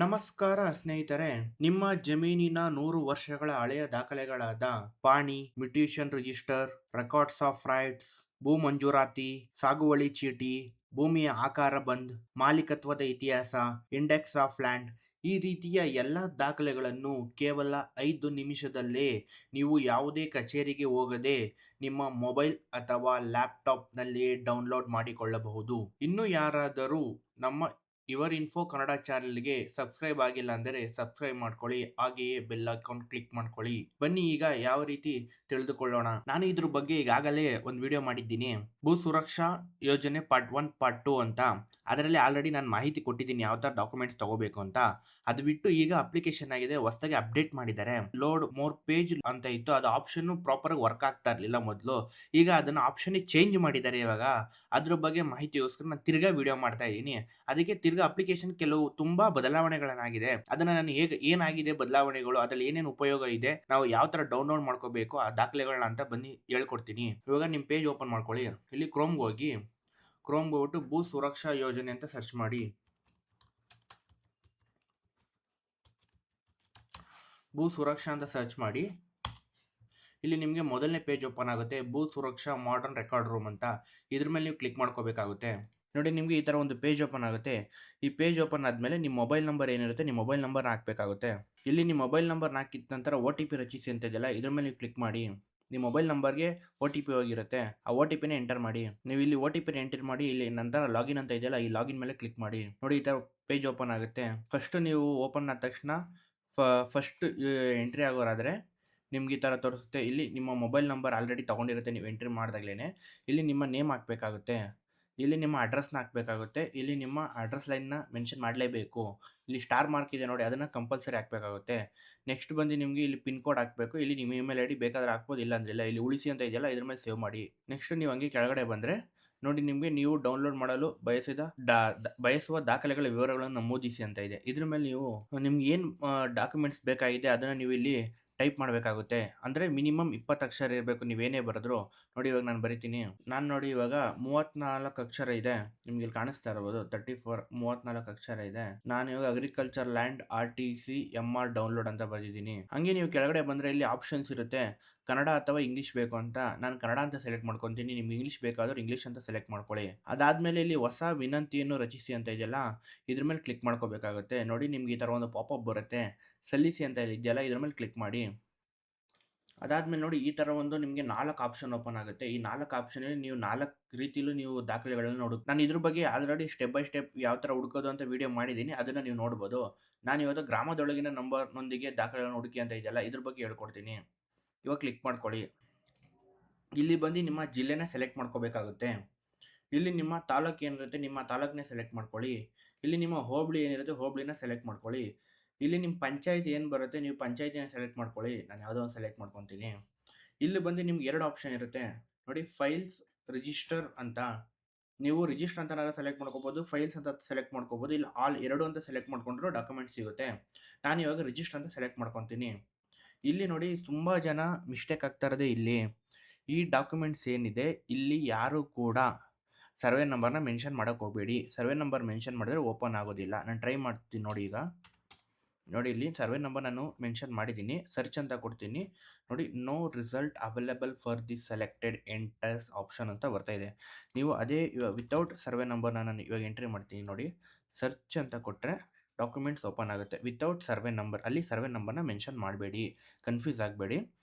ನಮಸ್ಕಾರ ಸ್ನೇಹಿತರೆ. ನಿಮ್ಮ ಜಮೀನಿನ 100 ವರ್ಷಗಳ ಹಳೆಯ ದಾಖಲೆಗಳಾದ ಪಾಣಿ, mutation register, records of rights, ಭೂ ಮಂಜೂರಾತಿ, ಸಾಗುವಳಿ ಚೀಟಿ, ಭೂಮಿಯ ಆಕಾರ ಬಂದ್, ಮಾಲೀಕತ್ವದ ಇತಿಹಾಸ, ಇಂಡೆಕ್ಸ್ ಆಫ್ ಲ್ಯಾಂಡ್ ಈ ರೀತಿಯ ಎಲ್ಲ ದಾಖಲೆಗಳನ್ನು ಕೇವಲ 5 ನಿಮಿಷದಲ್ಲೇ ನೀವು ಯಾವುದೇ ಕಚೇರಿಗೆ ಹೋಗದೆ ನಿಮ್ಮ ಮೊಬೈಲ್ ಅಥವಾ ಲ್ಯಾಪ್‌ಟಾಪ್‌ನಲ್ಲಿ ಡೌನ್‌ಲೋಡ್ ಮಾಡಿಕೊಳ್ಳಬಹುದು. ಇನ್ನು ಯಾರಾದರೂ ನಮ್ಮ ಯುವರ್ ಇನ್ಫೋ ಕನ್ನಡ ಚಾನೆಲ್‌ಗೆ ಸಬ್ಸ್ಕ್ರೈಬ್ ಆಗಿಲ್ಲ ಅಂದರೆ ಸಬ್ಸ್ಕ್ರೈಬ್ ಮಾಡ್ಕೊಳ್ಳಿ. ಹಾಗೆಯೇ ಬೆಲ್ ಐಕಾನ್ ಕ್ಲಿಕ್ ಮಾಡ್ಕೊಳ್ಳಿ. ಬನ್ನಿ ಈಗ ಯಾವ ರೀತಿ ತಿಳಿದುಕೊಳ್ಳೋಣ. ನಾನು ಇದ್ರ ಬಗ್ಗೆ ಈಗಾಗಲೇ ಒಂದು ವಿಡಿಯೋ ಮಾಡಿದ್ದೀನಿ. ಭೂ ಸುರಕ್ಷಾ ಯೋಜನೆ ಪಾರ್ಟ್ 1, ಪಾರ್ಟ್ 2 ಅಂತ. ಅದರಲ್ಲಿ ಆಲ್ರೆಡಿ ನಾನು ಮಾಹಿತಿ ಕೊಟ್ಟಿದ್ದೀನಿ ಯಾವ ತರ ಡಾಕ್ಯುಮೆಂಟ್ಸ್ ತಗೋಬೇಕು ಅಂತ. ಅದು ಬಿಟ್ಟು ಈಗ ಅಪ್ಲಿಕೇಶನ್ ಆಗಿದೆ, ಹೊಸದಾಗಿ ಅಪ್ಡೇಟ್ ಮಾಡಿದ್ದಾರೆ. ಲೋಡ್ ಮೋರ್ ಪೇಜ್ ಅಂತ ಇತ್ತು, ಅದು ಆಪ್ಷನ್ ಪ್ರಾಪರ್ ಆಗಿ ವರ್ಕ್ ಆಗ್ತಾ ಇರಲಿಲ್ಲ ಮೊದಲು. ಈಗ ಅದನ್ನ ಆಪ್ಷನ್ ಚೇಂಜ್ ಮಾಡಿದ್ದಾರೆ ಇವಾಗ. ಅದ್ರ ಬಗ್ಗೆ ಮಾಹಿತಿಗೋಸ್ಕರ ನಾನು ತಿರ್ಗಾ ವಿಡಿಯೋ ಮಾಡ್ತಾ ಇದ್ದೀನಿ. ಅದಕ್ಕೆ ತಿರ್ಗಾ ಅಪ್ಲಿಕೇಶನ್ ಕೆಲವು ತುಂಬಾ ಬದಲಾವಣೆಗಳಾಗಿದೆ. ಅದನ್ನ ನಾನು ಏನಾಗಿದೆ ಬದಲಾವಣೆಗಳು, ಅದ್ರಲ್ಲಿ ಏನೇನು ಉಪಯೋಗ ಇದೆ, ನಾವು ಯಾವ ತರ ಡೌನ್ಲೋಡ್ ಮಾಡ್ಕೋಬೇಕು ಆ ದಾಖಲೆಗಳನ್ನ ಅಂತ ಬನ್ನಿ ಹೇಳ್ಕೊಡ್ತೀನಿ. ಇವಾಗ ನಿಮ್ ಪೇಜ್ ಓಪನ್ ಮಾಡ್ಕೊಳ್ಳಿ. ಇಲ್ಲಿ ಕ್ರೋಮ್ಗೆ ಹೋಗಿ, ಕ್ರೋಮ್ಗೆ ಹೋಗ್ಬಿಟ್ಟು ಭೂ ಸುರಕ್ಷಾ ಯೋಜನೆ ಅಂತ ಸರ್ಚ್ ಮಾಡಿ. ಭೂ ಸುರಕ್ಷಾ ಅಂತ ಸರ್ಚ್ ಮಾಡಿ. ಇಲ್ಲಿ ನಿಮಗೆ ಮೊದಲನೇ ಪೇಜ್ ಓಪನ್ ಆಗುತ್ತೆ, ಭೂ ಸುರಕ್ಷಾ ಮಾಡರ್ನ್ ರೆಕಾರ್ಡ್ ರೂಮ್ ಅಂತ. ಇದ್ರ ಮೇಲೆ ನೀವು ಕ್ಲಿಕ್ ಮಾಡ್ಕೋಬೇಕಾಗುತ್ತೆ. ನೋಡಿ, ನಿಮಗೆ ಈ ತರ ಒಂದು ಪೇಜ್ ಓಪನ್ ಆಗುತ್ತೆ. ಈ ಪೇಜ್ ಓಪನ್ ಆದ್ಮೇಲೆ ನಿಮ್ಮ ಮೊಬೈಲ್ ನಂಬರ್ ಏನಿರುತ್ತೆ, ನಿಮ್ಮ ಮೊಬೈಲ್ ನಂಬರ್ ಹಾಕಬೇಕಾಗುತ್ತೆ. ಇಲ್ಲಿ ನಿಮ್ಮ ಮೊಬೈಲ್ ನಂಬರ್ ಹಾಕಿದ ನಂತರ OTP ರಚಿಸಿ ಅಂತ ಇದೆಯಲ್ಲ, ಇದ್ರ ಮೇಲೆ ನೀವು ಕ್ಲಿಕ್ ಮಾಡಿ. ನಿಮ್ಮ ಮೊಬೈಲ್ ನಂಬರ್ಗೆ OTP ಹೋಗಿರುತ್ತೆ, ಆ OTP ನ ಎಂಟರ್ ಮಾಡಿ. ನೀವು ಇಲ್ಲಿ OTP ನ ಎಂಟರ್ ಮಾಡಿ, ಇಲ್ಲಿ ನಂತರ ಲಾಗಿನ್ ಅಂತ ಇದೆಯಲ್ಲ, ಈ ಲಾಗಿನ್ ಮೇಲೆ ಕ್ಲಿಕ್ ಮಾಡಿ. ನೋಡಿ, ಈ ತರ ಪೇಜ್ ಓಪನ್ ಆಗುತ್ತೆ. ಫಸ್ಟ್ ನೀವು ಓಪನ್ ಆದ ತಕ್ಷಣ ಫಸ್ಟ್ ಎಂಟ್ರಿ ಆಗೋರಾದ್ರೆ ನಿಮ್ಗೆ ಈ ತರ ತೋರಿಸುತ್ತೆ. ಇಲ್ಲಿ ನಿಮ್ಮ ಮೊಬೈಲ್ ನಂಬರ್ ಆಲ್ರೆಡಿ ತಗೊಂಡಿರುತ್ತೆ ನೀವು ಎಂಟ್ರಿ ಮಾಡಿದಾಗ್ಲೇನೆ. ಇಲ್ಲಿ ನಿಮ್ಮ ನೇಮ್ ಹಾಕಬೇಕಾಗುತ್ತೆ. ಇಲ್ಲಿ ನಿಮ್ಮ ಅಡ್ರೆಸ್‌ನ ಹಾಕಬೇಕಾಗುತ್ತೆ. ಇಲ್ಲಿ ನಿಮ್ಮ ಅಡ್ರೆಸ್ ಲೈನ್‌ನ ಮೆನ್ಷನ್ ಮಾಡಲೇಬೇಕು. ಇಲ್ಲಿ ಸ್ಟಾರ್ ಮಾರ್ಕ್ ಇದೆ ನೋಡಿ, ಅದನ್ನ ಕಂಪಲ್ಸರಿ ಹಾಕಬೇಕಾಗುತ್ತೆ. ನೆಕ್ಸ್ಟ್ ಬಂದು ನಿಮ್ಗೆ ಇಲ್ಲಿ ಪಿನ್ ಕೋಡ್ ಹಾಕಬೇಕು. ಇಲ್ಲಿ ನಿಮ್ಮ ಇಮೇಲ್ ಐಡಿ ಬೇಕಾದ್ರೆ ಹಾಕ್ಬೋದು, ಇಲ್ಲ ಅಂದ್ರೆ ಇಲ್ಲ. ಇಲ್ಲಿ ಉಳಿಸಿ ಅಂತ ಇದೆಯಲ್ಲ, ಇದ್ರ ಮೇಲೆ ಸೇವ್ ಮಾಡಿ. ನೆಕ್ಸ್ಟ್ ನೀವು ಹಂಗೆ ಕೆಳಗಡೆ ಬಂದ್ರೆ ನೋಡಿ, ನಿಮ್ಗೆ ನೀವು ಡೌನ್ಲೋಡ್ ಮಾಡಲು ಬಯಸುವ ದಾಖಲೆಗಳ ವಿವರಗಳನ್ನು ನಮೂದಿಸಿ ಅಂತ ಇದೆ. ಇದ್ರ ಮೇಲೆ ನೀವು ನಿಮ್ಗೆ ಏನು ಡಾಕ್ಯುಮೆಂಟ್ಸ್ ಬೇಕಾಗಿದೆ ಅದನ್ನ ನೀವು ಇಲ್ಲಿ ಟೈಪ್ ಮಾಡಬೇಕಾಗುತ್ತೆ. ಅಂದ್ರೆ ಮಿನಿಮಮ್ 20 ಅಕ್ಷರ ಇರಬೇಕು ನೀವೇನೇ ಬರೆದ್ರು. ನೋಡಿ, ಇವಾಗ ನಾನು ಬರಿತೀನಿ. ನಾನು ನೋಡಿ ಇವಾಗ 34 ಅಕ್ಷರ ಇದೆ. ನಿಮ್ಗೆ ಇಲ್ಲಿ ಕಾಣಿಸ್ತಾ ಇರಬಹುದು 34, 34 ಅಕ್ಷರ ಇದೆ. ನಾನು ಇವಾಗ agriculture land RTC MR download ಅಂತ ಬರೆದಿದ್ದೀನಿ. ಹಂಗೆ ನೀವು ಕೆಳಗಡೆ ಬಂದ್ರೆ ಇಲ್ಲಿ ಆಪ್ಷನ್ಸ್ ಇರುತ್ತೆ. ಕನ್ನಡ ಅಥವಾ ಇಂಗ್ಲಿಷ್ ಬೇಕು ಅಂತ. ನಾನು ಕನ್ನಡ ಅಂತ ಸೆಲೆಕ್ಟ್ ಮಾಡ್ಕೊಂತೀನಿ. ನಿಮ್ಗೆ ಇಂಗ್ಲಿಷ್ ಬೇಕಾದ್ರೆ ಇಂಗ್ಲಿಷ್ ಅಂತ ಸೆಲೆಕ್ಟ್ ಮಾಡ್ಕೊಳ್ಳಿ. ಅದಾದ್ಮೇಲೆ ಇಲ್ಲಿ ಹೊಸ ವಿನಂತಿಯನ್ನು ರಚಿಸಿ ಅಂತ ಇದೆಯಲ್ಲ, ಇದ್ರ ಮೇಲೆ ಕ್ಲಿಕ್ ಮಾಡ್ಕೋಬೇಕಾಗುತ್ತೆ. ನೋಡಿ, ನಿಮ್ಗೆ ಈ ತರ ಒಂದು ಪಾಪಪ್ ಬರುತ್ತೆ. ಸಲ್ಲಿಸಿ ಅಂತ ಇದೆಯಲ್ಲ, ಇದ್ರ ಮೇಲೆ ಕ್ಲಿಕ್ ಮಾಡಿ. ಅದಾದ್ಮೇಲೆ ನೋಡಿ, ಈ ತರ ಒಂದು ನಿಮಗೆ 4 ಆಪ್ಷನ್ ಓಪನ್ ಆಗುತ್ತೆ. ಈ 4 ಆಪ್ಷನಲ್ಲಿ ನೀವು 4 ರೀತಿಲೂ ನೀವು ದಾಖಲೆಗಳನ್ನ ನಾನು ಇದ್ರ ಬಗ್ಗೆ ಆಲ್ರೆಡಿ ಸ್ಟೆಪ್ ಬೈ ಸ್ಟೆಪ್ ಯಾವ ತರ ಹುಡುಕೋದು ಅಂತ ವಿಡಿಯೋ ಮಾಡಿದ್ದೀನಿ. ಅದನ್ನ ನೀವು ನೋಡ್ಬೋದು. ನಾನು ಇವತ್ತು ಗ್ರಾಮದೊಳಗಿನ ನಂಬರ್‌ನೊಂದಿಗೆ ದಾಖಲೆಗಳನ್ನು ಹುಡುಕಿ ಅಂತ ಇದೆಯಲ್ಲ, ಇದ್ರ ಬಗ್ಗೆ ಹೇಳ್ಕೊಡ್ತೀನಿ. ಇವಾಗ ಕ್ಲಿಕ್ ಮಾಡ್ಕೊಳ್ಳಿ. ಇಲ್ಲಿ ಬಂದು ನಿಮ್ಮ ಜಿಲ್ಲೆನ ಸೆಲೆಕ್ಟ್ ಮಾಡ್ಕೋಬೇಕಾಗುತ್ತೆ. ಇಲ್ಲಿ ನಿಮ್ಮ ತಾಲೂಕು ಏನಿರುತ್ತೆ, ನಿಮ್ಮ ತಾಲೂಕನ್ನೇ ಸೆಲೆಕ್ಟ್ ಮಾಡ್ಕೊಳ್ಳಿ. ಇಲ್ಲಿ ನಿಮ್ಮ ಹೋಬಳಿ ಏನಿರುತ್ತೆ, ಹೋಬಳಿನ ಸೆಲೆಕ್ಟ್ ಮಾಡ್ಕೊಳ್ಳಿ. ಇಲ್ಲಿ ನಿಮ್ಮ ಪಂಚಾಯತ್ ಏನು ಬರುತ್ತೆ, ನೀವು ಪಂಚಾಯತಿನ ಸೆಲೆಕ್ಟ್ ಮಾಡ್ಕೊಳ್ಳಿ. ನಾನು ಯಾವುದೋ ಒಂದು ಸೆಲೆಕ್ಟ್ ಮಾಡ್ಕೊತೀನಿ. ಇಲ್ಲಿ ಬಂದು ನಿಮ್ಗೆ 2 ಆಪ್ಷನ್ ಇರುತ್ತೆ ನೋಡಿ, ಫೈಲ್ಸ್, ರಿಜಿಸ್ಟರ್ ಅಂತ. ನೀವು ರಿಜಿಸ್ಟರ್ ಅಂತ ಸೆಲೆಕ್ಟ್ ಮಾಡ್ಕೋಬಹುದು, ಫೈಲ್ಸ್ ಅಂತ ಸೆಲೆಕ್ಟ್ ಮಾಡ್ಕೋಬಹುದು. ಇಲ್ಲಿ ಆಲ್ 2 ಅಂತ ಸೆಲೆಕ್ಟ್ ಮಾಡ್ಕೊಂಡ್ರು ಡಾಕ್ಯುಮೆಂಟ್ ಸಿಗುತ್ತೆ. ನಾನು ಇವಾಗ ರಿಜಿಸ್ಟರ್ ಅಂತ ಸೆಲೆಕ್ಟ್ ಮಾಡ್ಕೊತೀನಿ. ಇಲ್ಲಿ ನೋಡಿ, ತುಂಬಾ ಜನ ಮಿಸ್ಟೇಕ್ ಆಗ್ತಾ ಇರೋದೇ ಇಲ್ಲಿ. ಈ ಡಾಕ್ಯುಮೆಂಟ್ಸ್ ಏನಿದೆ, ಇಲ್ಲಿ ಯಾರು ಕೂಡ ಸರ್ವೆ ನಂಬರ್ನ ಮೆನ್ಷನ್ ಮಾಡಕ್ಕೆ ಹೋಗಬೇಡಿ. ಸರ್ವೆ ನಂಬರ್ ಮೆನ್ಷನ್ ಮಾಡಿದ್ರೆ ಓಪನ್ ಆಗೋದಿಲ್ಲ. ನಾನು ಟ್ರೈ ಮಾಡ್ತೀನಿ ನೋಡಿ. ಈಗ ನೋಡಿ, ಇಲ್ಲಿ ಸರ್ವೆ ನಂಬರ್ ನಾನು ಮೆನ್ಷನ್ ಮಾಡಿದ್ದೀನಿ. ಸರ್ಚ್ ಅಂತ ಕೊಡ್ತೀನಿ. ನೋಡಿ, no result available for the selected enters option ಅಂತ ಬರ್ತಾ ಇದೆ. ನೀವು ಅದೇ ವಿತೌಟ್ ಸರ್ವೆ ನಂಬರ್ನ ನಾನು ಇವಾಗ ಎಂಟ್ರಿ ಮಾಡ್ತೀನಿ. ನೋಡಿ, ಸರ್ಚ್ ಅಂತ ಕೊಟ್ಟರೆ ಡಾಕ್ಯುಮೆಂಟ್ಸ್ ಓಪನ್ ಆಗುತ್ತೆ. ವಿತೌಟ್ ಸರ್ವೆ ನಂಬರ್, ಅಲ್ಲಿ ಸರ್ವೆ ನಂಬರ್ನ ಮೆನ್ಷನ್ ಮಾಡಬೇಡಿ, ಕನ್ಫ್ಯೂಸ್ ಆಗಬೇಡಿ.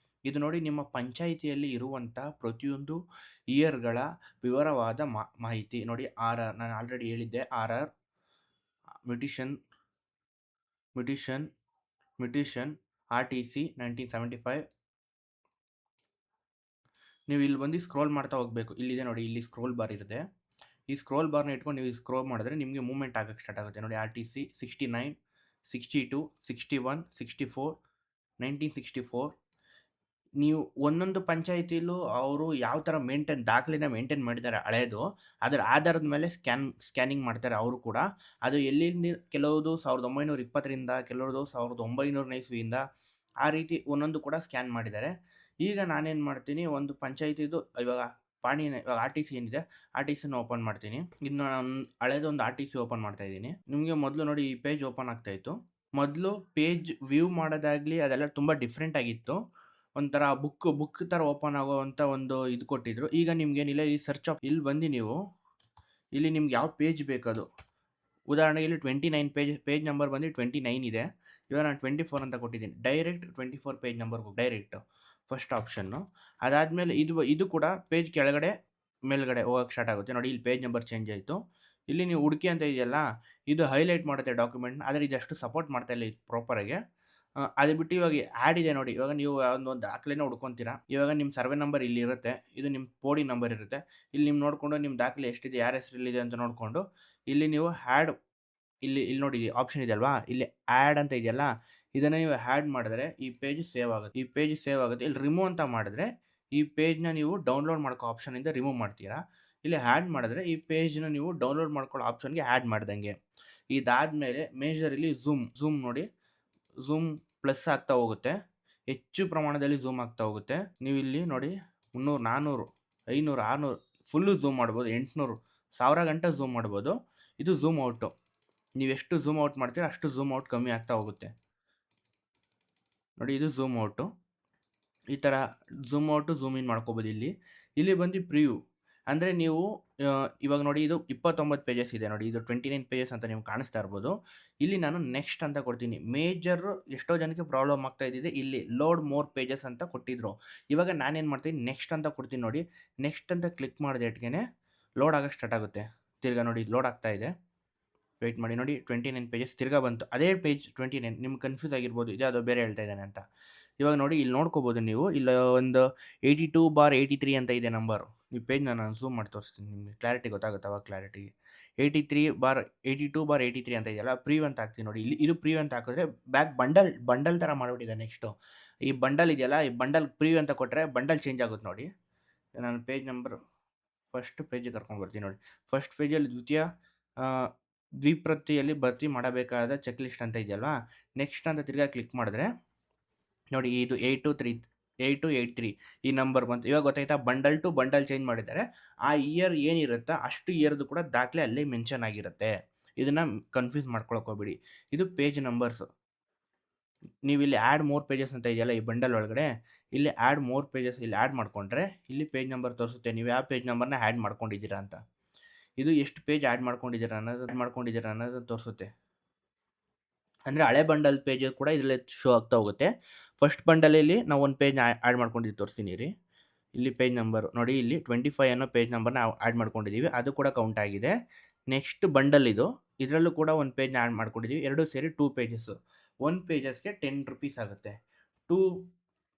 ಇದು ನೋಡಿ, ನಿಮ್ಮ ಪಂಚಾಯಿತಿಯಲ್ಲಿ ಇರುವಂಥ ಪ್ರತಿಯೊಂದು ಇಯರ್‌ಗಳ ವಿವರವಾದ ಮಾಹಿತಿ. ನೋಡಿ, RR ನಾನು ಆಲ್ರೆಡಿ ಹೇಳಿದ್ದೆ. RR mutation RTC 1975. ನೀವು ಇಲ್ಲಿ ಬಂದು ಸ್ಕ್ರೋಲ್ ಮಾಡ್ತಾ ಹೋಗಬೇಕು. ಇಲ್ಲಿದೆ ನೋಡಿ, ಇಲ್ಲಿ ಸ್ಕ್ರೋಲ್ ಬಾರ್ ಇರುತ್ತೆ. ಈ ಸ್ಕ್ರೋಲ್ ಬಾರ್ನ ಇಟ್ಕೊಂಡು ನೀವು ಸ್ಕ್ರೋಲ್ ಮಾಡಿದ್ರೆ ನಿಮಗೆ ಮೂವ್‌ಮೆಂಟ್ ಆಗಕ್ಕೆ ಸ್ಟಾರ್ಟ್ ಆಗುತ್ತೆ. ನೋಡಿ, RTC 69, 62, 61, 64, 1964. ನೀವು ಒಂದೊಂದು ಪಂಚಾಯಿತಿಲೂ ಅವರು ಯಾವ ಥರ ದಾಖಲೆನ ಮೇಂಟೈನ್ ಮಾಡಿದ್ದಾರೆ ಹಳೇದು, ಅದರ ಆಧಾರದ ಮೇಲೆ ಸ್ಕ್ಯಾನಿಂಗ್ ಮಾಡ್ತಾರೆ ಅವರು ಕೂಡ. ಅದು ಎಲ್ಲಿಂದ ಕೆಲವುದು 1920ರಿಂದ, ಕೆಲವುದು 1900ನೇ ಇಸ್ವಿಯಿಂದ, ಆ ರೀತಿ ಒಂದೊಂದು ಕೂಡ ಸ್ಕ್ಯಾನ್ ಮಾಡಿದ್ದಾರೆ. ಈಗ ನಾನೇನು ಮಾಡ್ತೀನಿ, ಒಂದು ಪಂಚಾಯಿತಿದು ಇವಾಗ ಇವಾಗ ಆರ್ ಟಿ ಸಿ ಏನಿದೆ ಆರ್ ಟಿ ಸಿನ ಓಪನ್ ಮಾಡ್ತೀನಿ. ಇದು ನಾನು ಹಳೇದೊಂದು ಆರ್ ಟಿ ಸಿ ಓಪನ್ ಮಾಡ್ತಾ ಇದ್ದೀನಿ. ನಿಮಗೆ ಮೊದಲು ನೋಡಿ ಈ ಪೇಜ್ ಓಪನ್ ಆಗ್ತಾ ಇತ್ತು. ಮೊದಲು ಪೇಜ್ ವ್ಯೂ ಮಾಡೋದಾಗ್ಲಿ ಅದೆಲ್ಲ ತುಂಬ ಡಿಫ್ರೆಂಟ್ ಆಗಿತ್ತು. ಒಂಥರ ಬುಕ್ ಥರ ಓಪನ್ ಆಗೋವಂಥ ಒಂದು ಇದು ಕೊಟ್ಟಿದ್ರು. ಈಗ ನಿಮ್ಗೇನಿಲ್ಲ, ಈ ಸರ್ಚ್ ಇಲ್ಲಿ ಬಂದು ನೀವು ಇಲ್ಲಿ ನಿಮ್ಗೆ ಯಾವ ಪೇಜ್ ಬೇಕದು, ಉದಾಹರಣೆಗೆ ಇಲ್ಲಿ 29 ಪೇಜ್ ನಂಬರ್ ಬಂದು 29 ಇದೆ. ಇವಾಗ ನಾನು 24 ಅಂತ ಕೊಟ್ಟಿದ್ದೀನಿ. ಡೈರೆಕ್ಟ್ 24 ಪೇಜ್ ನಂಬರ್ಗೆ ಡೈರೆಕ್ಟ್ ಫಸ್ಟ್ ಆಪ್ಷನ್ನು. ಅದಾದಮೇಲೆ ಇದು ಕೂಡ ಪೇಜ್ ಕೆಳಗಡೆ ಮೇಲ್ಗಡೆ ಹೋಗಕ್ಕೆ ಸ್ಟಾರ್ಟ್ ಆಗುತ್ತೆ. ನೋಡಿ ಇಲ್ಲಿ ಪೇಜ್ ನಂಬರ್ ಚೇಂಜ್ ಆಯಿತು. ಇಲ್ಲಿ ನೀವು ಹುಡುಕಿ ಅಂತ ಇದೆಯಲ್ಲ, ಇದು ಹೈಲೈಟ್ ಮಾಡುತ್ತೆ ಡಾಕ್ಯುಮೆಂಟ್ನ, ಆದರೆ ಇದಷ್ಟು ಸಪೋರ್ಟ್ ಮಾಡ್ತಾ ಇಲ್ಲ ಇದು ಪ್ರಾಪರಾಗಿ. ಅದು ಬಿಟ್ಟು ಇವಾಗ ಆ್ಯಡ್ ಇದೆ ನೋಡಿ. ಇವಾಗ ನೀವು ಒಂದು ದಾಖಲೆನ ಹುಡ್ಕೊತೀರಾ. ಇವಾಗ ನಿಮ್ಮ ಸರ್ವೆ ನಂಬರ್ ಇಲ್ಲಿ ಇರುತ್ತೆ, ಇದು ನಿಮ್ಮ ಪೋಡಿ ನಂಬರ್ ಇರುತ್ತೆ. ಇಲ್ಲಿ ನೀವು ನೋಡಿಕೊಂಡು ನಿಮ್ಮ ದಾಖಲೆ ಎಷ್ಟಿದೆ, ಯಾರ ಹೆಸರಲ್ಲಿದೆ ಅಂತ ನೋಡಿಕೊಂಡು ಇಲ್ಲಿ ನೀವು ಇಲ್ಲಿ ನೋಡಿ ಆಪ್ಷನ್ ಇದೆ ಅಲ್ವಾ, ಇಲ್ಲಿ ಆ್ಯಡ್ ಅಂತ ಇದೆಯಲ್ಲ, ಇದನ್ನು ನೀವು ಆ್ಯಡ್ ಮಾಡಿದ್ರೆ ಈ ಪೇಜ್ ಸೇವ್ ಆಗುತ್ತೆ. ಇಲ್ಲಿ ರಿಮೂವ್ ಅಂತ ಮಾಡಿದ್ರೆ ಈ ಪೇಜ್ನ ನೀವು ಡೌನ್ಲೋಡ್ ಮಾಡ್ಕೋ ಆಪ್ಷನಿಂದ ರಿಮೂವ್ ಮಾಡ್ತೀರಾ. ಇಲ್ಲಿ ಆ್ಯಡ್ ಮಾಡಿದ್ರೆ ಈ ಪೇಜ್ನ ನೀವು ಡೌನ್ಲೋಡ್ ಮಾಡ್ಕೊಳ್ಳೋ ಆಪ್ಷನ್ಗೆ ಆ್ಯಡ್ ಮಾಡ್ದಂಗೆ. ಇದಾದಮೇಲೆ ಮೇಜರಲ್ಲಿ ಝೂಮ್ ನೋಡಿ, ಝೂಮ್ ಪ್ಲಸ್ ಆಗ್ತಾ ಹೋಗುತ್ತೆ, ಹೆಚ್ಚು ಪ್ರಮಾಣದಲ್ಲಿ ಝೂಮ್ ಆಗ್ತಾ ಹೋಗುತ್ತೆ. ನೀವು ಇಲ್ಲಿ ನೋಡಿ 300, 400, 500, 600 ಫುಲ್ಲು ಝೂಮ್ ಮಾಡ್ಬೋದು. 800, 1000 ಗಂಟೆ ಝೂಮ್ ಮಾಡ್ಬೋದು. ಇದು ಝೂಮ್ ಔಟು. ನೀವೆಷ್ಟು ಝೂಮ್ ಔಟ್ ಮಾಡ್ತೀರಾ ಅಷ್ಟು ಝೂಮ್ ಔಟ್ ಕಮ್ಮಿ ಆಗ್ತಾ ಹೋಗುತ್ತೆ. ನೋಡಿ ಇದು ಝೂಮ್ ಔಟು. ಈ ಥರ ಝೂಮ್ ಔಟು ಝೂಮ್ ಇನ್ ಮಾಡ್ಕೋಬೋದು. ಇಲ್ಲಿ ಬಂದು ಪ್ರಿವ್ಯೂ ಅಂದರೆ ನೀವು ಇವಾಗ ನೋಡಿ ಇದು 29 ಪೇಜಸ್ ಇದೆ ನೋಡಿ, ಇದು 29 ಪೇಜಸ್ ಅಂತ ನಿಮ್ಗೆ ಕಾಣಿಸ್ತಾ ಇರ್ಬೋದು. ಇಲ್ಲಿ ನಾನು ನೆಕ್ಸ್ಟ್ ಅಂತ ಕೊಡ್ತೀನಿ. ಮೇಜರ್ ಎಷ್ಟೋ ಜನಕ್ಕೆ ಪ್ರಾಬ್ಲಮ್ ಆಗ್ತಾ ಇದ್ದಿದೆ, ಇಲ್ಲಿ ಲೋಡ್ ಮೋರ್ ಪೇಜಸ್ ಅಂತ ಕೊಟ್ಟಿದ್ರು. ಇವಾಗ ನಾನೇನು ಮಾಡ್ತೀನಿ, ನೆಕ್ಸ್ಟ್ ಅಂತ ಕೊಡ್ತೀನಿ ನೋಡಿ. ನೆಕ್ಸ್ಟ್ ಅಂತ ಕ್ಲಿಕ್ ಮಾಡಿದೆ ಇಟ್ಗೆ ಲೋಡ್ ಆಗೋಕ್ಕೆ ಸ್ಟಾರ್ಟ್ ಆಗುತ್ತೆ. ತಿರ್ಗಾ ನೋಡಿ ಲೋಡ್ ಆಗ್ತಾ ಇದೆ, ವೆಯ್ಟ್ ಮಾಡಿ. ನೋಡಿ 29 ಪೇಜಸ್ ತಿರ್ಗಾ ಬಂತು. ಅದೇ ಪೇಜ್ 29. ನಿಮ್ಗೆ ಕನ್ಫ್ಯೂಸ್ ಆಗಿರ್ಬೋದು, ಇದ್ಯಾವುದೋ ಬೇರೆ ಹೇಳ್ತಾ ಇದ್ದಾನೆ ಅಂತ. ಇವಾಗ ನೋಡಿ ಇಲ್ಲಿ ನೋಡ್ಕೋಬೋದು ನೀವು, ಇಲ್ಲಿ ಒಂದು 82/83 ಅಂತ ಇದೆ ನಂಬರು. ಈ ಪೇಜ್ನ ನಾನು ಝೂಮ್ ಮಾಡಿ ತೋರಿಸ್ತೀನಿ, ನಿಮಗೆ ಕ್ಲಾರಿಟಿ ಗೊತ್ತಾಗುತ್ತೆ ಅವಾಗ ಕ್ಲಾರಿಟಿಗೆ. 82/83 ಅಂತ ಇದೆಯಲ್ಲ, ಪ್ರೀವ್ ಅಂತ ಹಾಕ್ತೀನಿ ನೋಡಿ. ಇದು ಪ್ರೀವ್ ಅಂತ ಹಾಕಿದ್ರೆ ಬ್ಯಾಕ್ ಬಂಡಲ್ ಥರ ಮಾಡಿಬಿಟ್ಟಿದೆ. ನೆಕ್ಸ್ಟು ಈ ಬಂಡಲ್ ಇದೆಯಲ್ಲ, ಈ ಬಂಡಲ್ ಪ್ರೀವ್ ಅಂತ ಕೊಟ್ಟರೆ ಬಂಡಲ್ ಚೇಂಜ್ ಆಗುತ್ತೆ ನೋಡಿ. ನಾನು ಪೇಜ್ ನಂಬರ್ ಫಸ್ಟ್ ಪೇಜಿಗೆ ಕರ್ಕೊಂಡ್ಬರ್ತೀನಿ ನೋಡಿ. ಫಸ್ಟ್ ಪೇಜಲ್ಲಿ ದ್ವಿಪ್ರತಿಯಲ್ಲಿ ಭರ್ತಿ ಮಾಡಬೇಕಾದ ಚೆಕ್ ಲಿಸ್ಟ್ ಅಂತ ಇದೆಯಲ್ವಾ, ನೆಕ್ಸ್ಟ್ ಅಂತ ತಿರ್ಗಾ ಕ್ಲಿಕ್ ಮಾಡಿದ್ರೆ ನೋಡಿ ಇದು 8283 ಈ ನಂಬರ್ ಬಂತು. ಇವಾಗ ಗೊತ್ತಾಯ್ತಾ, ಬಂಡಲ್ ಟು ಬಂಡಲ್ ಚೇಂಜ್ ಮಾಡಿದ್ದಾರೆ. ಆ ಇಯರ್ ಏನಿರುತ್ತೋ ಅಷ್ಟು ಇಯರ್ದು ಕೂಡ ದಾಖಲೆ ಅಲ್ಲೇ ಮೆನ್ಷನ್ ಆಗಿರುತ್ತೆ. ಇದನ್ನು ಕನ್ಫ್ಯೂಸ್ ಮಾಡ್ಕೊಳಕ್ಕೆ ಹೋಗ್ಬೇಡಿ. ಇದು ಪೇಜ್ ನಂಬರ್ಸು. ನೀವು ಇಲ್ಲಿ ಆ್ಯಡ್ ಮೋರ್ ಪೇಜಸ್ ಅಂತ ಇದೆಯಲ್ಲ ಈ ಬಂಡಲ್ ಒಳಗಡೆ, ಇಲ್ಲಿ ಆ್ಯಡ್ ಮೋರ್ ಪೇಜಸ್ ಇಲ್ಲಿ ಆ್ಯಡ್ ಮಾಡಿಕೊಂಡ್ರೆ ಇಲ್ಲಿ ಪೇಜ್ ನಂಬರ್ ತೋರಿಸುತ್ತೆ, ನೀವು ಯಾವ ಪೇಜ್ ನಂಬರ್ನ ಆ್ಯಡ್ ಮಾಡ್ಕೊಂಡಿದ್ದೀರಾ ಅಂತ. ಇದು ಎಷ್ಟು ಪೇಜ್ ಆ್ಯಡ್ ಮಾಡ್ಕೊಂಡಿದ್ದೀರಾ ಅನ್ನೋದನ್ನು ತೋರಿಸುತ್ತೆ. ಅಂದರೆ ಹಳೆ ಬಂಡಲ್ ಪೇಜ್ ಕೂಡ ಇದರಲ್ಲಿ ಶೋ ಆಗ್ತಾ ಹೋಗುತ್ತೆ. ಫಸ್ಟ್ ಬಂಡಲಲ್ಲಿ ನಾವು ಒಂದು ಪೇಜ್ನ ಆ್ಯಡ್ ಮಾಡ್ಕೊಂಡಿದ್ದು ತೋರಿಸ್ತೀನಿ ರೀ. ಇಲ್ಲಿ ಪೇಜ್ ನಂಬರ್ ನೋಡಿ, ಇಲ್ಲಿ 25 ಅನ್ನೋ ಪೇಜ್ ನಂಬರ್ನ ಆ್ಯಡ್ ಮಾಡ್ಕೊಂಡಿದ್ದೀವಿ, ಅದು ಕೂಡ ಕೌಂಟ್ ಆಗಿದೆ. ನೆಕ್ಸ್ಟ್ ಬಂಡಲ್ ಇದರಲ್ಲೂ ಕೂಡ ಒಂದು ಪೇಜ್ನ ಆ್ಯಡ್ ಮಾಡ್ಕೊಂಡಿದ್ದೀವಿ. ಎರಡೂ ಸೇರಿ 2 ಪೇಜಸ್ಸು. 1 ಪೇಜಸ್ಗೆ 10 ರೂಪೀಸ್ ಆಗುತ್ತೆ.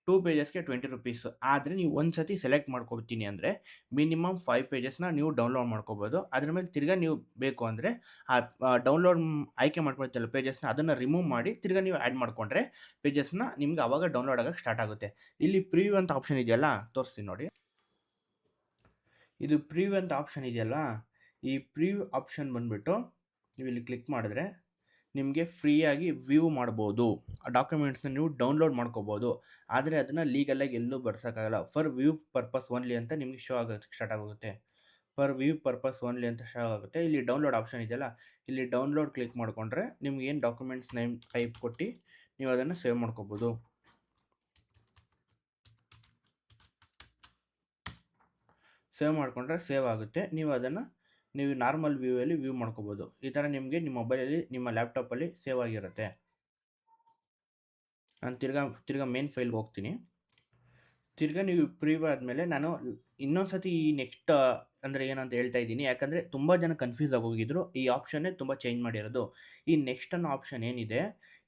2 ಪೇಜಸ್ಗೆ 20 ರೂಪೀಸ್. ಆದರೆ ನೀವು ಒಂದು ಸತಿ ಸೆಲೆಕ್ಟ್ ಮಾಡ್ಕೊತೀನಿ ಅಂದರೆ ಮಿನಿಮಮ್ 5 ಪೇಜಸ್ನ ನೀವು ಡೌನ್ಲೋಡ್ ಮಾಡ್ಕೋಬೋದು. ಅದ್ರ ಮೇಲೆ ತಿರ್ಗಾ ನೀವು ಬೇಕು ಅಂದರೆ ಆ ಡೌನ್ಲೋಡ್ ಆಯ್ಕೆ ಮಾಡ್ಕೊಳ್ತಿಲ್ಲ ಪೇಜಸ್ನ, ಅದನ್ನು ರಿಮೂವ್ ಮಾಡಿ ತಿರ್ಗಾ ನೀವು ಆ್ಯಡ್ ಮಾಡಿಕೊಂಡ್ರೆ ಪೇಜಸ್ನ ನಿಮ್ಗೆ ಆವಾಗ ಡೌನ್ಲೋಡ್ ಆಗೋಕ್ಕೆ ಸ್ಟಾರ್ಟ್ ಆಗುತ್ತೆ. ಇಲ್ಲಿ ಪ್ರಿವ್ಯೂ ಅಂತ ಆಪ್ಷನ್ ಇದೆಯಲ್ಲ, ತೋರಿಸ್ತೀನಿ ನೋಡಿ. ಇದು ಪ್ರಿವ್ಯೂ ಅಂತ ಆಪ್ಷನ್ ಇದೆಯಲ್ಲ, ಈ ಪ್ರಿವ್ಯೂ ಆಪ್ಷನ್ ಬಂದುಬಿಟ್ಟು ನೀವು ಇಲ್ಲಿ ಕ್ಲಿಕ್ ಮಾಡಿದ್ರೆ ನಿಮಗೆ ಫ್ರೀಯಾಗಿ ವ್ಯೂ ಮಾಡ್ಬೋದು. ಆ ಡಾಕ್ಯುಮೆಂಟ್ಸ್ನ ನೀವು ಡೌನ್ಲೋಡ್ ಮಾಡ್ಕೋಬೋದು. ಆದರೆ ಅದನ್ನು ಲೀಗಲಾಗಿ ಎಲ್ಲೂ ಬರ್ಸೋಕ್ಕಾಗಲ್ಲ. ಫಾರ್ ವ್ಯೂ ಪರ್ಪಸ್ ಓನ್ಲಿ ಅಂತ ನಿಮಗೆ ಶೋ ಆಗೋಕ್ಕೆ ಸ್ಟಾರ್ಟ್ ಆಗುತ್ತೆ. ಫಾರ್ ವ್ಯೂ ಪರ್ಪಸ್ ಓನ್ಲಿ ಅಂತ ಶೋ ಆಗುತ್ತೆ. ಇಲ್ಲಿ ಡೌನ್ಲೋಡ್ ಆಪ್ಷನ್ ಇದೆಯಲ್ಲ, ಇಲ್ಲಿ ಡೌನ್ಲೋಡ್ ಕ್ಲಿಕ್ ಮಾಡಿಕೊಂಡ್ರೆ ನಿಮ್ಗೆ ಏನು ಡಾಕ್ಯುಮೆಂಟ್ಸ್ ನೇಮ್ ಟೈಪ್ ಕೊಟ್ಟು ನೀವು ಅದನ್ನು ಸೇವ್ ಮಾಡ್ಕೋಬೋದು. ಸೇವ್ ಮಾಡಿಕೊಂಡ್ರೆ ಸೇವ್ ಆಗುತ್ತೆ. ನೀವು ನಾರ್ಮಲ್ ವ್ಯೂವಲ್ಲಿ ವ್ಯೂ ಮಾಡ್ಕೋಬೋದು. ಈ ಥರ ನಿಮಗೆ ನಿಮ್ಮ ಮೊಬೈಲಲ್ಲಿ, ನಿಮ್ಮ ಲ್ಯಾಪ್ಟಾಪಲ್ಲಿ ಸೇವ್ ಆಗಿರುತ್ತೆ. ನಾನು ತಿರ್ಗಾ ಮೇನ್ ಫೈಲ್ಗೆ ಹೋಗ್ತೀನಿ. ತಿರ್ಗಾ ನೀವು ಪ್ರಿವ್ಯೂ ಆದಮೇಲೆ ನಾನು ಇನ್ನೊಂದು ಸತಿ ಈ ನೆಕ್ಸ್ಟ್ ಅಂದರೆ ಏನಂತ ಹೇಳ್ತಾ ಇದ್ದೀನಿ, ಯಾಕಂದರೆ ತುಂಬ ಜನ ಕನ್ಫ್ಯೂಸ್ ಆಗೋಗಿದ್ರು. ಈ ಆಪ್ಷನ್ನೇ ತುಂಬ ಚೇಂಜ್ ಮಾಡಿರೋದು. ಈ ನೆಕ್ಸ್ಟ್ ಅನ್ನೋ ಆಪ್ಷನ್ ಏನಿದೆ,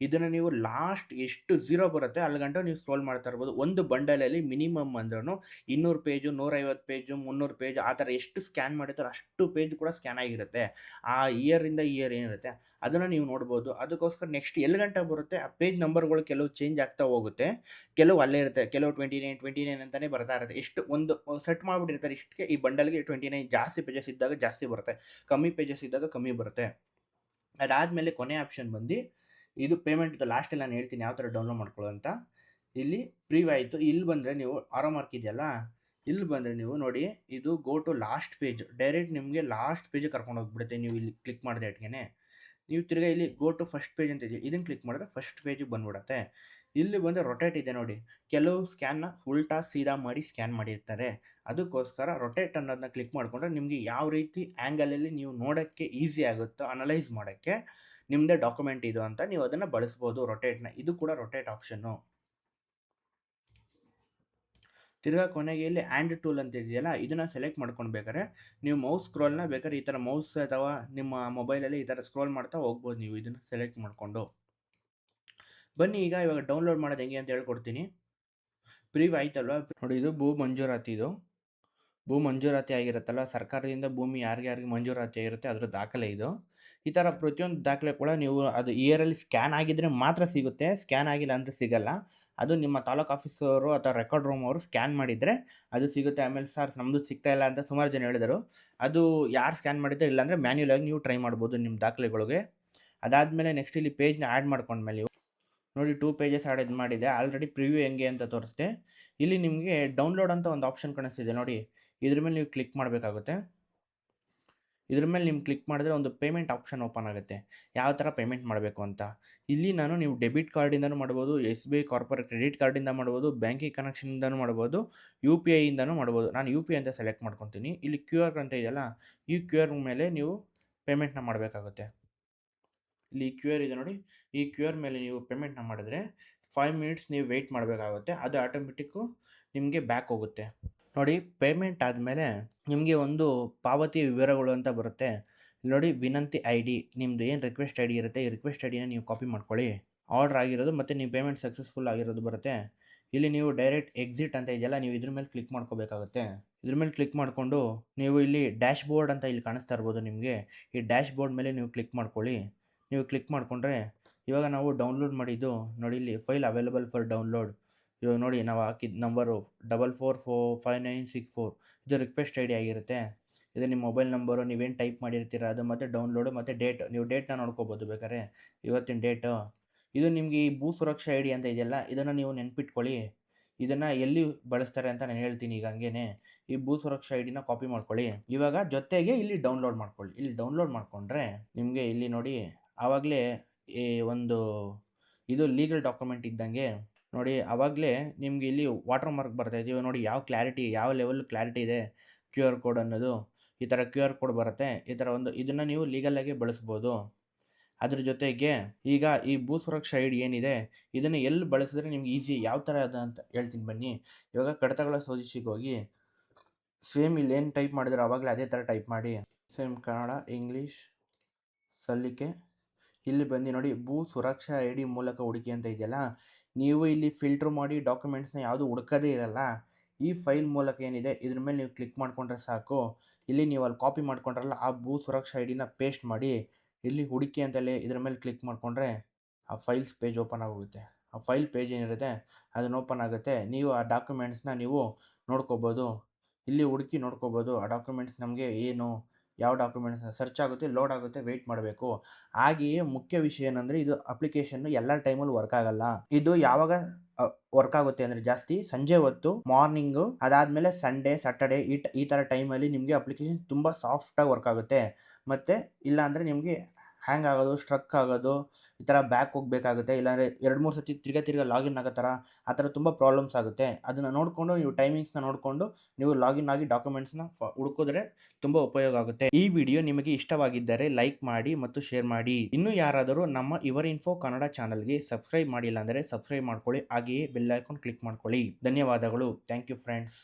ಇದನ್ನು ನೀವು ಲಾಸ್ಟ್ ಎಷ್ಟು 0 ಬರುತ್ತೆ ಅಲ್ಲಿ ಗಂಟ ನೀವು ಸ್ಕ್ರೋಲ್ ಮಾಡ್ತಾ ಇರ್ಬೋದು. ಒಂದು ಬಂಡಲಲ್ಲಿ ಮಿನಿಮಮ್ ಅಂದ್ರೂ 200 ಪೇಜು, 150 ಪೇಜು, 300 ಪೇಜ್ ಆ ಥರ ಎಷ್ಟು ಸ್ಕ್ಯಾನ್ ಮಾಡಿರ್ತಾರೋ ಅಷ್ಟು ಪೇಜ್ ಕೂಡ ಸ್ಕ್ಯಾನ್ ಆಗಿರುತ್ತೆ. ಆ ಇಯರಿಂದ ಇಯರ್ ಏನಿರುತ್ತೆ ಅದನ್ನು ನೀವು ನೋಡ್ಬೋದು. ಅದಕ್ಕೋಸ್ಕರ ನೆಕ್ಸ್ಟ್ ಎಲ್ಲಿ ಗಂಟೆ ಬರುತ್ತೆ ಆ ಪೇಜ್ ನಂಬರ್ಗಳು ಕೆಲವು ಚೇಂಜ್ ಆಗ್ತಾ ಹೋಗುತ್ತೆ, ಕೆಲವು ಅಲ್ಲೇ ಇರುತ್ತೆ. ಕೆಲವು 29 ಅಂತಲೇ ಬರ್ತಾ ಇರುತ್ತೆ. ಎಷ್ಟು ಒಂದು ಸೆಟ್ ಮಾಡಿಬಿಟ್ಟಿರ್ತಾರೆ, ಇಷ್ಟಕ್ಕೆ ಈ ಬಂಡಲ್ಗೆ 29. ಜಾಸ್ತಿ ಪೇಜಸ್ ಇದ್ದಾಗ ಜಾಸ್ತಿ ಬರುತ್ತೆ, ಕಮ್ಮಿ ಪೇಜಸ್ ಇದ್ದಾಗ ಕಮ್ಮಿ ಬರುತ್ತೆ. ಅದಾದಮೇಲೆ ಕೊನೆ ಆಪ್ಷನ್ ಬಂದು ಇದು ಪೇಮೆಂಟ್. ಲಾಸ್ಟಲ್ಲಿ ನಾನು ಹೇಳ್ತೀನಿ ಯಾವ ಥರ ಡೌನ್ಲೋಡ್ ಮಾಡ್ಕೊಳ್ಳೋ ಅಂತ. ಇಲ್ಲಿ ಪ್ರಿವ್ಯೂ ಆಯಿತು. ಇಲ್ಲಿ ಬಂದರೆ ನೀವು ಆರೋ ಮಾರ್ಕ್ ಇದೆಯಲ್ಲ, ಇಲ್ಲಿ ಬಂದರೆ ನೀವು ನೋಡಿ, ಇದು go to last page, direct ನಿಮಗೆ ಲಾಸ್ಟ್ ಪೇಜಿಗೆ ಕರ್ಕೊಂಡು ಹೋಗ್ಬಿಡುತ್ತೆ. ನೀವು ಇಲ್ಲಿ ಕ್ಲಿಕ್ ಮಾಡಿದೆ ಅಟ್ಗೆನೆ ನೀವು ತಿರ್ಗಾ ಇಲ್ಲಿ ಗೋ ಟು ಫಸ್ಟ್ ಪೇಜ್ ಅಂತ ಇದೆ, ಇದನ್ನು ಕ್ಲಿಕ್ ಮಾಡಿದ್ರೆ ಫಸ್ಟ್ ಪೇಜಿಗೆ ಬಂದ್ಬಿಡುತ್ತೆ. ಇಲ್ಲಿ ಬಂದು ರೊಟೇಟ್ ಇದೆ ನೋಡಿ, ಕೆಲವು ಸ್ಕ್ಯಾನ್ನ ಉಲ್ಟಾ ಸೀದಾ ಮಾಡಿ ಸ್ಕ್ಯಾನ್ ಮಾಡಿರ್ತಾರೆ. ಅದಕ್ಕೋಸ್ಕರ ರೊಟೇಟ್ ಅನ್ನೋದನ್ನ ಕ್ಲಿಕ್ ಮಾಡಿಕೊಂಡ್ರೆ ನಿಮಗೆ ಯಾವ ರೀತಿ ಆ್ಯಂಗಲಲ್ಲಿ ನೀವು ನೋಡೋಕ್ಕೆ ಈಸಿ ಆಗುತ್ತೋ ಅನಲೈಸ್ ಮಾಡೋಕ್ಕೆ ನಿಮ್ಮದೇ ಡಾಕ್ಯುಮೆಂಟ್ ಇದು ಅಂತ ನೀವು ಅದನ್ನು ಬಳಸ್ಬೋದು ರೊಟೇಟ್ನ. ಇದು ಕೂಡ ರೊಟೇಟ್ ಆಪ್ಷನ್ನು. ತಿರ್ಗಾ ಕೊನೆಗೆ ಇಲ್ಲಿ ಆ್ಯಂಡ್ ಟೂಲ್ ಅಂತ ಇದೆಯಲ್ಲ, ಇದನ್ನು ಸೆಲೆಕ್ಟ್ ಮಾಡ್ಕೊಳ್ಬೇಕಾದ್ರೆ ನೀವು ಮೌಸ್ ಸ್ಕ್ರೋಲ್ನ ಬೇಕಾದ್ರೆ ಈ ಥರ ಮೌಸ್ ಅಥವಾ ನಿಮ್ಮ ಮೊಬೈಲಲ್ಲಿ ಈ ಥರ ಸ್ಕ್ರೋಲ್ ಮಾಡ್ತಾ ಹೋಗ್ಬೋದು ನೀವು ಇದನ್ನು ಸೆಲೆಕ್ಟ್ ಮಾಡಿಕೊಂಡು. ಬನ್ನಿ ಇವಾಗ ಡೌನ್ಲೋಡ್ ಮಾಡೋದು ಹೆಂಗೆ ಅಂತ ಹೇಳ್ಕೊಡ್ತೀನಿ. ಪ್ರೀವ್ ಆಯ್ತಲ್ವಾ ನೋಡಿ, ಇದು ಭೂ ಮಂಜೂರಾತಿ. ಇದು ಭೂ ಮಂಜೂರಾತಿ ಆಗಿರುತ್ತಲ್ಲ, ಸರ್ಕಾರದಿಂದ ಭೂಮಿ ಯಾರಿಗೆ ಮಂಜೂರಾತಿ ಆಗಿರುತ್ತೆ ಅದರ ದಾಖಲೆ ಇದು. ಈ ಥರ ಪ್ರತಿಯೊಂದು ದಾಖಲೆ ಕೂಡ ನೀವು ಅದು ಇಯರಲ್ಲಿ ಸ್ಕ್ಯಾನ್ ಆಗಿದ್ದರೆ ಮಾತ್ರ ಸಿಗುತ್ತೆ, ಸ್ಕ್ಯಾನ್ ಆಗಿಲ್ಲ ಅಂದರೆ ಸಿಗಲ್ಲ. ಅದು ನಿಮ್ಮ ತಾಲೂಕು ಆಫೀಸರು ಅಥವಾ ರೆಕಾರ್ಡ್ ರೂಮ್ ಅವರು ಸ್ಕ್ಯಾನ್ ಮಾಡಿದರೆ ಅದು ಸಿಗುತ್ತೆ. ಆಮೇಲೆ ಸರ್ ನಮ್ಮದು ಸಿಗ್ತಾ ಇಲ್ಲ ಅಂತ ಸುಮಾರು ಜನ ಹೇಳಿದರು. ಅದು ಯಾರು ಸ್ಕ್ಯಾನ್ ಮಾಡಿದ್ರೆ ಇಲ್ಲಾಂದರೆ ಮ್ಯಾನ್ಯುಯಲ್ ಆಗಿ ನೀವು ಟ್ರೈ ಮಾಡ್ಬೋದು ನಿಮ್ಮ ದಾಖಲೆಗಳಿಗೆ. ಅದಾದಮೇಲೆ ನೆಕ್ಸ್ಟ್ ಇಲ್ಲಿ ಪೇಜ್ನ ಆ್ಯಡ್ ಮಾಡ್ಕೊಂಡ್ಮೇಲೆ ನೀವು ನೋಡಿ 2 ಪೇಜಸ್ ಆ್ಯಡ್ ಮಾಡಿದೆ. ಆಲ್ರೆಡಿ ಪ್ರಿವ್ಯೂ ಹೆಂಗೆ ಅಂತ ತೋರಿಸ್ದೆ. ಇಲ್ಲಿ ನಿಮಗೆ ಡೌನ್ಲೋಡ್ ಅಂತ ಒಂದು ಆಪ್ಷನ್ ಕಾಣಿಸ್ತಿದೆ ನೋಡಿ, ಇದ್ರ ಮೇಲೆ ನೀವು ಕ್ಲಿಕ್ ಮಾಡಬೇಕಾಗುತ್ತೆ. ಇದ್ರ ಮೇಲೆ ನೀವು ಕ್ಲಿಕ್ ಮಾಡಿದ್ರೆ ಒಂದು ಪೇಮೆಂಟ್ ಆಪ್ಷನ್ ಓಪನ್ ಆಗುತ್ತೆ, ಯಾವ ಥರ ಪೇಮೆಂಟ್ ಮಾಡಬೇಕು ಅಂತ. ಇಲ್ಲಿ ನೀವು ಡೆಬಿಟ್ ಕಾರ್ಡಿಂದನೂ ಮಾಡ್ಬೋದು, SBI ಕಾರ್ಪೊರೇಟ್ ಕ್ರೆಡಿಟ್ ಕಾರ್ಡಿಂದ ಮಾಡ್ಬೋದು, ಬ್ಯಾಂಕಿಂಗ್ ಕನೆಕ್ಷನಿಂದನೂ ಮಾಡ್ಬೋದು, UPI ಇಂದನೂ ಮಾಡ್ಬೋದು. ನಾನು UPI ಅಂತ ಸೆಲೆಕ್ಟ್ ಮಾಡ್ಕೊತೀನಿ. ಇಲ್ಲಿ QR ಅಂತ ಇದೆಯಲ್ಲ, ಈ QR ಮೇಲೆ ನೀವು ಪೇಮೆಂಟ್ನ ಮಾಡಬೇಕಾಗುತ್ತೆ. ಇಲ್ಲಿ QR ಇದೆ ನೋಡಿ, ಈ QR ಮೇಲೆ ನೀವು ಪೇಮೆಂಟ್ನ ಮಾಡಿದ್ರೆ 5 ಮಿನಿಟ್ಸ್ ನೀವು ವೆಯ್ಟ್ ಮಾಡಬೇಕಾಗುತ್ತೆ. ಅದು ಆಟೋಮೆಟಿಕ್ಕು ನಿಮಗೆ ಬ್ಯಾಕ್ ಹೋಗುತ್ತೆ. ನೋಡಿ, ಪೇಮೆಂಟ್ ಆದಮೇಲೆ ನಿಮಗೆ ಒಂದು ಪಾವತಿ ವಿವರಗಳು ಅಂತ ಬರುತ್ತೆ. ನೋಡಿ, ವಿನಂತಿ ID ನಿಮ್ಮದು ಏನು ರಿಕ್ವೆಸ್ಟ್ ID ಇರುತ್ತೆ, ಈ ರಿಕ್ವೆಸ್ಟ್ ಐಡಿನ ನೀವು ಕಾಪಿ ಮಾಡ್ಕೊಳ್ಳಿ. ಆರ್ಡರ್ ಆಗಿರೋದು ಮತ್ತು ನೀವು ಪೇಮೆಂಟ್ ಸಕ್ಸಸ್ಫುಲ್ ಆಗಿರೋದು ಬರುತ್ತೆ. ಇಲ್ಲಿ ನೀವು ಡೈರೆಕ್ಟ್ ಎಕ್ಸಿಟ್ ಅಂತ ಇದೆಯಲ್ಲ, ನೀವು ಇದ್ರ ಮೇಲೆ ಕ್ಲಿಕ್ ಮಾಡ್ಕೋಬೇಕಾಗುತ್ತೆ. ಇದ್ರ ಮೇಲೆ ಕ್ಲಿಕ್ ಮಾಡಿಕೊಂಡು ನೀವು ಇಲ್ಲಿ ಡ್ಯಾಶ್ ಬೋರ್ಡ್ ಅಂತ ಇಲ್ಲಿ ಕಾಣಿಸ್ತಾ ಇರ್ಬೋದು ನಿಮಗೆ. ಈ ಡ್ಯಾಶ್ ಬೋರ್ಡ್ ಮೇಲೆ ನೀವು ಕ್ಲಿಕ್ ಮಾಡ್ಕೊಳ್ಳಿ. ನೀವು ಕ್ಲಿಕ್ ಮಾಡಿಕೊಂಡ್ರೆ ಇವಾಗ ನಾವು ಡೌನ್ಲೋಡ್ ಮಾಡಿದ್ದು ನೋಡಿ, ಇಲ್ಲಿ ಫೈಲ್ ಅವೈಲಬಲ್ ಫಾರ್ ಡೌನ್ಲೋಡ್. ಇವಾಗ ನೋಡಿ, ನಾವು ಹಾಕಿದ ನಂಬರು 444596 ಇದು ರಿಕ್ವೆಸ್ಟ್ ID ಆಗಿರುತ್ತೆ. ಇದು ನಿಮ್ಮ ಮೊಬೈಲ್ ನಂಬರು, ನೀವೇನು ಟೈಪ್ ಮಾಡಿರ್ತೀರ ಅದು, ಮತ್ತು ಡೌನ್ಲೋಡು ಮತ್ತು ಡೇಟ್, ನೀವು ಡೇಟ್ನ ನೋಡ್ಕೋಬೋದು ಬೇಕಾದ್ರೆ, ಇವತ್ತಿನ ಡೇಟು. ಇದು ನಿಮಗೆ ಈ ಭೂ ಸುರಕ್ಷಾ ID ಅಂತ ಇದೆಯಲ್ಲ, ಇದನ್ನು ನೀವು ನೆನ್ಪಿಟ್ಕೊಳ್ಳಿ. ಇದನ್ನು ಎಲ್ಲಿ ಬಳಸ್ತಾರೆ ಅಂತ ನಾನು ಹೇಳ್ತೀನಿ ಈಗ ಹಂಗೇನೆ. ಈ ಭೂ ಸುರಕ್ಷಾ IDನ ಕಾಪಿ ಮಾಡ್ಕೊಳ್ಳಿ. ಇವಾಗ ಜೊತೆಗೆ ಇಲ್ಲಿ ಡೌನ್ಲೋಡ್ ಮಾಡ್ಕೊಳ್ಳಿ. ಇಲ್ಲಿ ಡೌನ್ಲೋಡ್ ಮಾಡಿಕೊಂಡ್ರೆ ನಿಮಗೆ ಇಲ್ಲಿ ನೋಡಿ, ಆವಾಗಲೇ ಈ ಒಂದು ಇದು ಲೀಗಲ್ ಡಾಕ್ಯುಮೆಂಟ್ ಇದ್ದಂಗೆ ನೋಡಿ. ಆವಾಗಲೇ ನಿಮ್ಗೆ ಇಲ್ಲಿ ವಾಟರ್ ಮಾರ್ಕ್ ಬರ್ತೈತೆ. ಇವಾಗ ನೋಡಿ ಯಾವ ಕ್ಲಾರಿಟಿ, ಯಾವ ಲೆವೆಲ್ ಕ್ಲಾರಿಟಿ ಇದೆ QR ಕೋಡ್ ಅನ್ನೋದು. ಈ ಥರ QR ಕೋಡ್ ಬರುತ್ತೆ. ಈ ಥರ ಒಂದು ಇದನ್ನು ನೀವು ಲೀಗಲಾಗಿ ಬಳಸ್ಬೋದು. ಅದ್ರ ಜೊತೆಗೆ ಈಗ ಈ ಭೂ ಸುರಕ್ಷಾ ID ಏನಿದೆ, ಇದನ್ನು ಎಲ್ಲಿ ಬಳಸಿದ್ರೆ ನಿಮ್ಗೆ ಈಸಿ, ಯಾವ ಥರ ಅದು ಅಂತ ಹೇಳ್ತೀನಿ ಬನ್ನಿ. ಇವಾಗ ಕಡತಗಳ ಸೋದಿಸಿಗೆ ಹೋಗಿ ಸೇಮ್ ಇಲ್ಲಿ ಏನು ಟೈಪ್ ಮಾಡಿದ್ರೆ ಆವಾಗಲೇ ಅದೇ ಥರ ಟೈಪ್ ಮಾಡಿ, ಸೇಮ್ ಕನ್ನಡ ಇಂಗ್ಲೀಷ್ ಸಲ್ಲಿಕೆ. ಇಲ್ಲಿ ಬಂದು ನೋಡಿ, ಭೂ ಸುರಕ್ಷಾ ID ಮೂಲಕ ಹುಡುಕಿ ಅಂತ ಇದೆಯಲ್ಲ, ನೀವು ಇಲ್ಲಿ ಫಿಲ್ಟ್ರ್ ಮಾಡಿ ಡಾಕ್ಯುಮೆಂಟ್ಸ್ನ ಯಾವುದು ಹುಡ್ಕೋದೇ ಇರಲ್ಲ. ಈ ಫೈಲ್ ಮೂಲಕ ಏನಿದೆ ಇದ್ರ ಮೇಲೆ ನೀವು ಕ್ಲಿಕ್ ಮಾಡಿಕೊಂಡ್ರೆ ಸಾಕು. ಇಲ್ಲಿ ನೀವು ಅಲ್ಲಿ ಕಾಪಿ ಮಾಡ್ಕೊಂಡ್ರಲ್ಲ ಆ ಭೂ ಸುರಕ್ಷಾ IDನ ಪೇಸ್ಟ್ ಮಾಡಿ ಇಲ್ಲಿ ಹುಡುಕಿ ಅಂತಲೇ ಇದ್ರ ಮೇಲೆ ಕ್ಲಿಕ್ ಮಾಡಿಕೊಂಡ್ರೆ ಆ ಫೈಲ್ಸ್ ಪೇಜ್ ಓಪನ್ ಆಗೋಗುತ್ತೆ. ಆ ಫೈಲ್ ಪೇಜ್ ಏನಿರುತ್ತೆ ಅದನ್ನು ಓಪನ್ ಆಗುತ್ತೆ. ನೀವು ಆ ಡಾಕ್ಯುಮೆಂಟ್ಸ್ನ ನೀವು ನೋಡ್ಕೋಬೋದು. ಇಲ್ಲಿ ಹುಡುಕಿ ನೋಡ್ಕೋಬೋದು ಆ ಡಾಕ್ಯುಮೆಂಟ್ಸ್ ನಮಗೆ ಏನು, ಯಾವ ಡಾಕ್ಯುಮೆಂಟ್ಸ್ ಸರ್ಚ್ ಆಗುತ್ತೆ, ಲೋಡ್ ಆಗುತ್ತೆ, ವೆಯ್ಟ್ ಮಾಡಬೇಕು. ಹಾಗೆಯೇ ಮುಖ್ಯ ವಿಷಯ ಏನಂದರೆ, ಇದು ಅಪ್ಲಿಕೇಶನ್ನು ಎಲ್ಲ ಟೈಮಲ್ಲಿ ವರ್ಕ್ ಆಗಲ್ಲ. ಇದು ಯಾವಾಗ ವರ್ಕ್ ಆಗುತ್ತೆ ಅಂದರೆ ಜಾಸ್ತಿ ಸಂಜೆ ಹೊತ್ತು, ಮಾರ್ನಿಂಗು, ಅದಾದಮೇಲೆ ಸಂಡೇ ಸ್ಯಾಟರ್ಡೇ ಈ ಥರ ಟೈಮಲ್ಲಿ ನಿಮಗೆ ಅಪ್ಲಿಕೇಶನ್ ತುಂಬ ಸಾಫ್ಟಾಗಿ ವರ್ಕ್ ಆಗುತ್ತೆ. ಮತ್ತು ಇಲ್ಲಾಂದರೆ ನಿಮಗೆ ಹ್ಯಾಂಗ್ ಆಗೋದು, ಸ್ಟ್ರಕ್ ಆಗೋದು, ಈ ಥರ ಬ್ಯಾಕ್ ಹೋಗಬೇಕಾಗುತ್ತೆ. ಇಲ್ಲಾಂದರೆ 2-3 ಸತಿ ತಿರ್ಗಾ ಲಾಗಿನ್ ಆಗೋ ಥರ, ಆ ಥರ ತುಂಬ ಪ್ರಾಬ್ಲಮ್ಸ್ ಆಗುತ್ತೆ. ಅದನ್ನು ನೋಡಿಕೊಂಡು ನೀವು ಟೈಮಿಂಗ್ಸ್ನ ನೋಡಿಕೊಂಡು ನೀವು ಲಾಗಿನ್ ಆಗಿ ಡಾಕ್ಯುಮೆಂಟ್ಸ್ನ ಹುಡುಕಿದ್ರೆ ತುಂಬ ಉಪಯೋಗ ಆಗುತ್ತೆ. ಈ ವಿಡಿಯೋ ನಿಮಗೆ ಇಷ್ಟವಾಗಿದ್ದರೆ ಲೈಕ್ ಮಾಡಿ ಮತ್ತು ಶೇರ್ ಮಾಡಿ. ಇನ್ನೂ ಯಾರಾದರೂ ನಮ್ಮ ಯುವರ್ ಇನ್ಫೋ ಕನ್ನಡ ಚಾನಲ್ಗೆ ಸಬ್ಸ್ಕ್ರೈಬ್ ಮಾಡಿಲ್ಲ ಅಂದರೆ ಸಬ್ಸ್ಕ್ರೈಬ್ ಮಾಡ್ಕೊಳ್ಳಿ. ಹಾಗೆಯೇ ಬೆಲ್ ಐಕಾನ್ ಕ್ಲಿಕ್ ಮಾಡ್ಕೊಳ್ಳಿ. ಧನ್ಯವಾದಗಳು. Thank you friends.